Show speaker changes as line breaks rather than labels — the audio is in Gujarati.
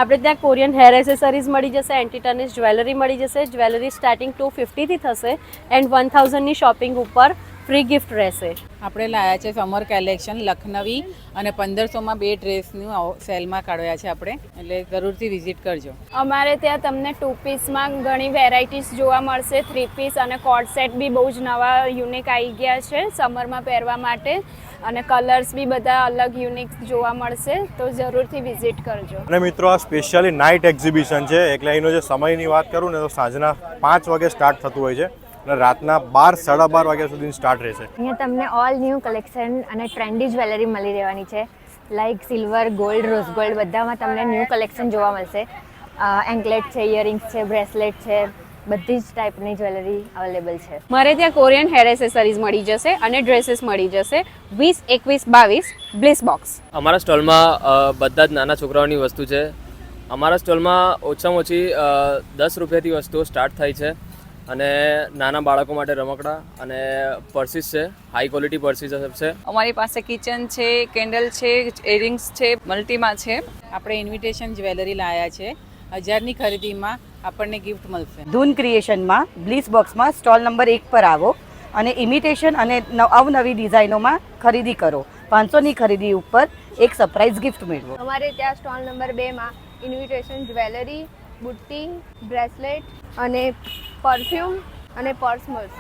આપણે ત્યાં કોરિયન હેર એસેસરીઝ મળી જશે, એન્ટી ટર્નિશ જ્વેલરી મળી જશે. જ્વેલરી સ્ટાર્ટિંગ 250 થી થશે એન્ડ 1000 ની શોપિંગ ઉપર ફ્રી ગિફ્ટ રહેશે.
આપણે લાયા છે સમર કલેક્શન લખનવી અને 1500માં 2 ડ્રેસનું સેલમાં કાઢ્યા છે આપણે, એટલે જરૂરથી વિઝિટ કરજો.
અમારે ત્યાં તમને 2 પીસમાં ઘણી વેરાયટીઝ જોવા મળશે. 3 પીસ અને કોટ સેટ બી બહુ જ નવા યુનિક આવી ગયા છે સમરમાં પહેરવા માટે, અને કલર્સ બી બધા અલગ યુનિક જોવા મળશે, તો જરૂરથી વિઝિટ કરજો.
અને મિત્રો, આ સ્પેશિયલી નાઇટ એક્ઝિબિશન છે, એટલે એનો જે સમયની વાત કરું ને તો સાંજના 5 વાગે સ્ટાર્ટ થતું હોય છે અને રાતના 12 સાડા 12 વાગ્યા સુધી સ્ટાર્ટ રહેશે.
અહીંયા તમને ઓલ ન્યૂ કલેક્શન અને ટ્રેન્ડી જ્વેલરી મળી રહેવાની છે. Like silver, gold, rose gold બધામાં તમને ન્યૂ કલેક્શન જોવા મળશે. એન્કલેટ છે, ઇયરિંગ્સ છે, બ્રેસલેટ છે, બધી જ ટાઈપની જ્વેલરી અવેલેબલ છે.
મારે ત્યાં કોરિયન હેર એસેસરીઝ મળી જશે અને ડ્રેસીસ મળી જશે. 20, 21, 22 બ્લિસ બોક્સ.
અમારા સ્ટોલમાં બધા જ નાના છોકરાઓની વસ્તુ છે. અમારા સ્ટોલમાં ઓછામાં ઓછી 10 રૂપિયાથી વસ્તુઓ સ્ટાર્ટ થાય છે, અને નાના બાળકો માટે રમકડા અને પર્સીસ છે, હાઈ ક્વોલિટી પર્સીસ છે.
અમારી પાસે કિચન છે, કેન્ડલ છે, ઇયરિંગ્સ છે, મલ્ટીમાં છે.
આપણે ઇન્વિટેશન જ્વેલરી લાયા છે. 1000ની ખરીદીમાં આપણને ગિફ્ટ મળશે.
ધૂન ક્રિએશનમાં બ્લિસ બોક્સમાં સ્ટોલ નંબર 1 પર આવો અને ઇમિટેશન અને અવનવી ડિઝાઇનોમાં ખરીદી કરો. 500ની ખરીદી ઉપર એક સરપ્રાઇઝ ગિફ્ટ મેળવો.
અમારે ત્યાં સ્ટોલ નંબર 2માં ઇન્વિટેશન જ્વેલરી, બુટ્ટી, બ્રેસલેટ અને પરફ્યુમ અને પર્સ મળશે.